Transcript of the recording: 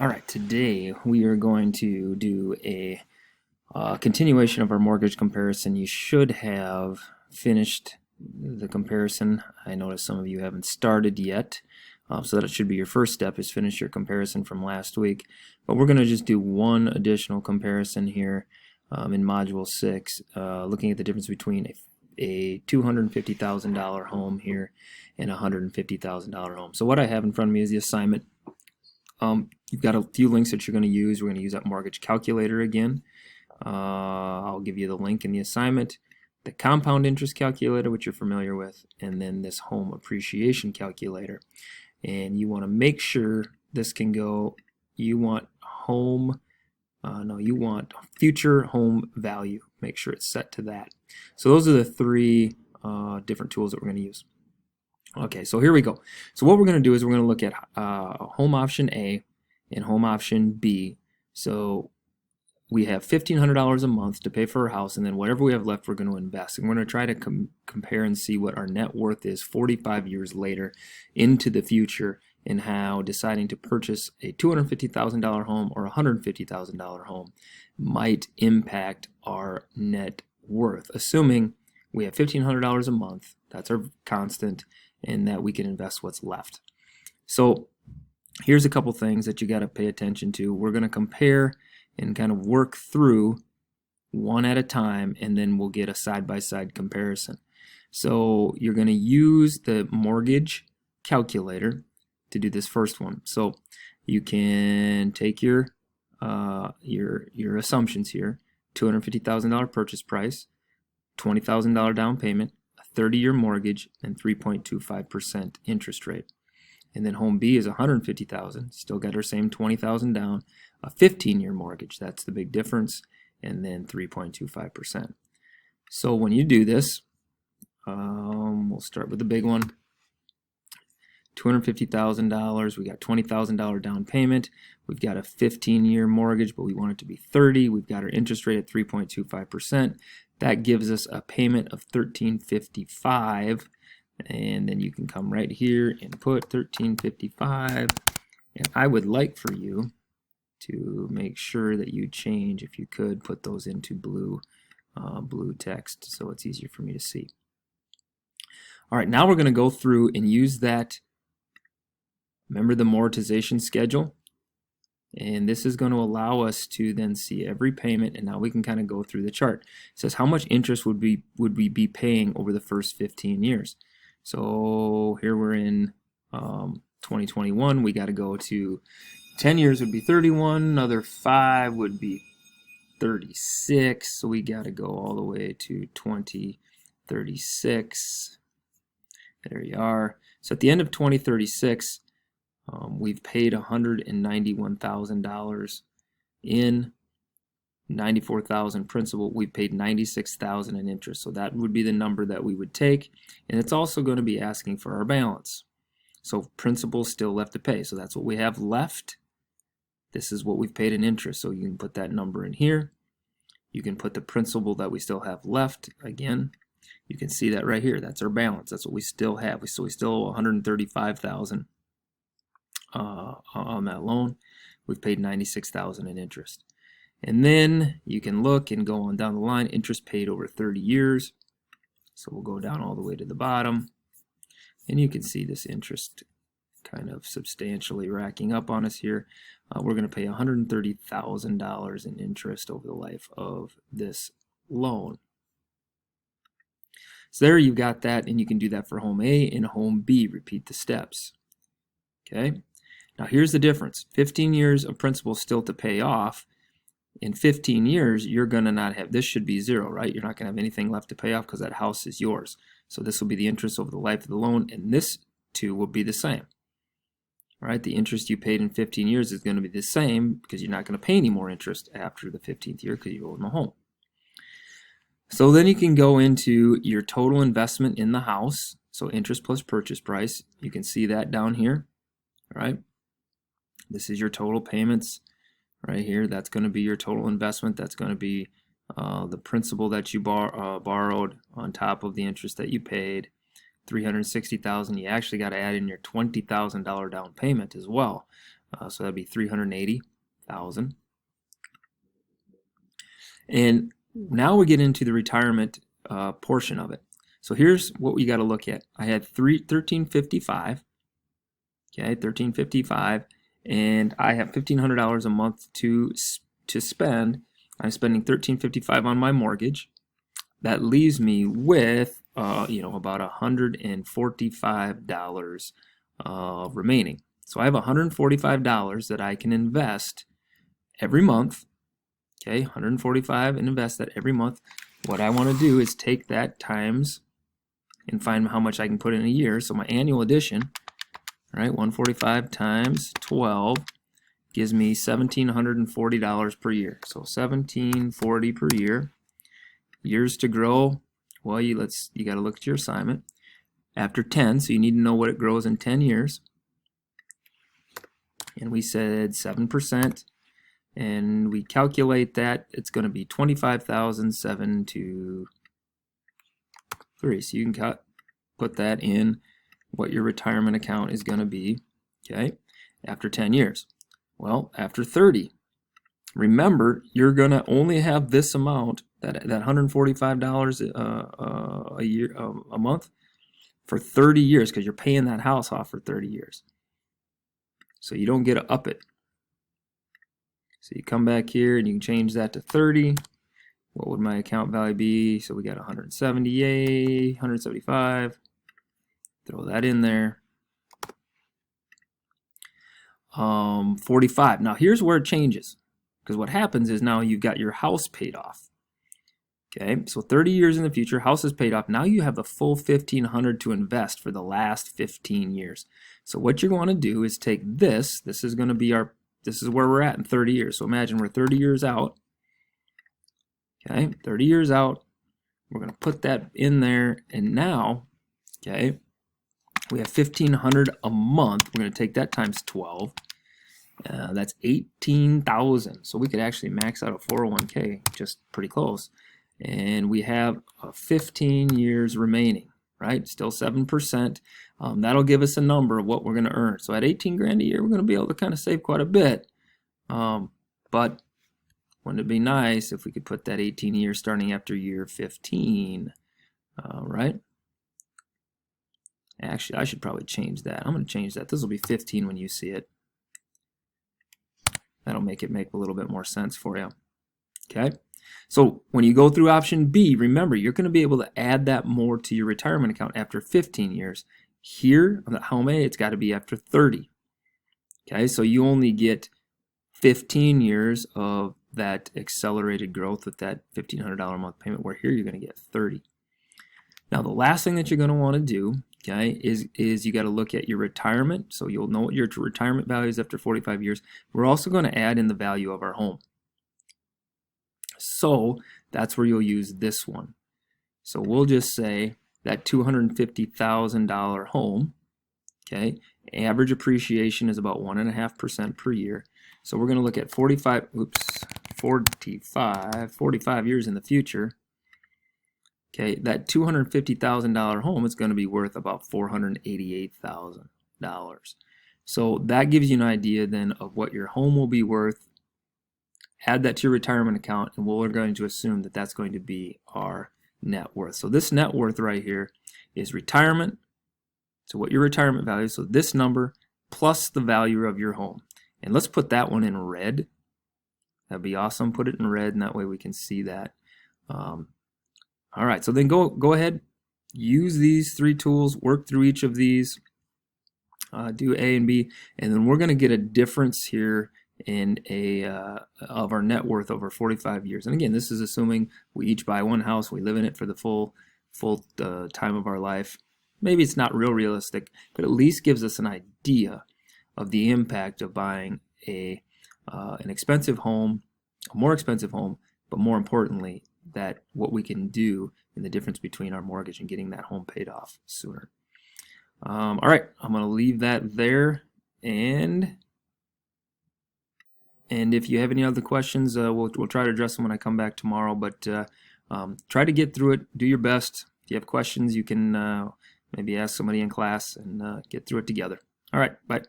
All right, today we are going to do a continuation of our mortgage comparison. You should have finished the comparison. I notice some of you haven't started yet, so that should be your first step, is finish your comparison from last week. But we're going to just do one additional comparison here in Module 6, looking at the difference between a $250,000 home here and a $150,000 home. So what I have in front of me is the assignment. You've got a few links that you're going to use. We're going to use that mortgage calculator again. I'll give you the link in the assignment, the compound interest calculator, which you're familiar with, and then this home appreciation calculator. And you want to make sure this can go, you want you want future home value. Make sure it's set to that. So those are the three different tools that we're going to use. Okay, so here we go. So what we're going to do is we're going to look at home option A and home option B. So we have $1,500 a month to pay for our house, and then whatever we have left we're going to invest. And we're going to try to compare and see what our net worth is 45 years later into the future, and how deciding to purchase a $250,000 home or a $150,000 home might impact our net worth, assuming we have $1,500 a month, that's our constant, and that we can invest what's left. So here's a couple things that you got to pay attention to. We're going to compare and kind of work through one at a time, and then we'll get a side-by-side comparison. So you're going to use the mortgage calculator to do this first one. So you can take your assumptions here: $250,000 purchase price, $20,000 down payment, a 30-year mortgage, and 3.25% interest rate. And then home B is $150,000, still got our same $20,000 down, a 15-year mortgage, that's the big difference, and then 3.25%. So when you do this, we'll start with the big one. $250,000, we got $20,000 down payment, we've got a 15-year mortgage, but we want it to be 30. We've got our interest rate at 3.25%. That gives us a payment of $1,355, and then you can come right here and put $1,355. And I would like for you to make sure that you change, if you could, put those into blue text so it's easier for me to see. All right, now we're going to go through and use that. Remember the amortization schedule? And this is going to allow us to then see every payment, and now we can kind of go through the chart. It says how much interest would we be paying over the first 15 years. So here we're in 2021. We got to go to 10 years would be 31, another 5 would be 36. So we got to go all the way to 2036. There you are. So at the end of 2036, we've paid $191,000 in, $94,000 principal. We paid $96,000 in interest. So that would be the number that we would take, and it's also going to be asking for our balance. So principal still left to pay. So that's what we have left. This is what we've paid in interest. So you can put that number in here. You can put the principal that we still have left. Again, you can see that right here. That's our balance. That's what we still have. So we still owe $135,000 on that loan. We've paid $96,000 in interest. And then you can look and go on down the line, interest paid over 30 years. So we'll go down all the way to the bottom, and you can see this interest kind of substantially racking up on us here. We're going to pay $130,000 in interest over the life of this loan. So there you've got that, and you can do that for home A and home B. Repeat the steps. Okay. Now here's the difference. 15 years of principal still to pay off. In 15 years, you're going to not have, this should be zero, right? You're not going to have anything left to pay off because that house is yours. So this will be the interest over the life of the loan, and this too will be the same. All right, the interest you paid in 15 years is going to be the same because you're not going to pay any more interest after the 15th year because you own the home. So then you can go into your total investment in the house. So interest plus purchase price. You can see that down here. All right. This is your total payments right here. That's going to be your total investment. That's going to be the principal that you borrowed on top of the interest that you paid. $360,000. You actually got to add in your $20,000 down payment as well. So that'd be 380,000. And now we get into the retirement portion of it. So here's what we got to look at. I had $1355. Okay, $1355, and I have $1,500 a month to spend. I'm spending $1355 on my mortgage. That leaves me with about $145 remaining. So I have $145 that I can invest every month. Okay, $145 and invest that every month. What I want to do is take that times and find how much I can put in a year. So my annual addition, all right, 145 times 12 gives me $1,740 per year. So $1,740 per year. Years to grow. Well, you got to look at your assignment. After 10, so you need to know what it grows in 10 years. And we said 7%, and we calculate that it's going to be 25,723. So you can put that in what your retirement account is going to be, okay, after 10 years. Well, after 30, remember, you're going to only have this amount, that $145 a year, a month, for 30 years, because you're paying that house off for 30 years. So you don't get to up it. So you come back here and you can change that to 30. What would my account value be? So we got 178, 175. Throw that in there. 45. Now here's where it changes, because what happens is now you've got your house paid off. Okay, so 30 years in the future, house is paid off. Now you have the full $1,500 to invest for the last 15 years. So what you're going to do is take this. This is going to be this is where we're at in 30 years. So imagine we're 30 years out. Okay, 30 years out. We're going to put that in there, and now, okay, we have $1,500 a month. We're going to take that times 12. That's 18,000. So we could actually max out a 401k, just pretty close. And we have 15 years remaining, right? Still 7%. That'll give us a number of what we're going to earn. So at 18 grand a year, we're going to be able to kind of save quite a bit. But wouldn't it be nice if we could put that 18 years starting after year 15, right? Actually, I should probably change that. I'm going to change that. This will be 15 when you see it. That'll make it make a little bit more sense for you. Okay? So when you go through option B, remember, you're going to be able to add that more to your retirement account after 15 years. Here on the Home A, it's got to be after 30. Okay? So you only get 15 years of that accelerated growth with that $1,500 a month payment, where here you're going to get 30. Now the last thing that you're going to want to do, okay, is you got to look at your retirement. So you'll know what your retirement value is after 45 years. We're also going to add in the value of our home. So that's where you'll use this one. So we'll just say that $250,000 home, okay, average appreciation is about 1.5% per year. So we're going to look at 45 years in the future. Okay, that $250,000 home is going to be worth about $488,000. So that gives you an idea then of what your home will be worth. Add that to your retirement account, and we're going to assume that that's going to be our net worth. So this net worth right here is retirement. So what your retirement value is, so this number plus the value of your home. And let's put that one in red. That'd be awesome. Put it in red, and that way we can see that. All right, so then go ahead, use these three tools, work through each of these, do A and B, and then we're going to get a difference here in of our net worth over 45 years. And again, this is assuming we each buy one house, we live in it for the full time of our life. Maybe it's not realistic, but at least gives us an idea of the impact of buying an expensive home, a more expensive home, but more importantly, that what we can do in the difference between our mortgage and getting that home paid off sooner. All right, I'm going to leave that there, and if you have any other questions, we'll try to address them when I come back tomorrow. But try to get through it. Do your best. If you have questions, you can maybe ask somebody in class and get through it together. All right, bye.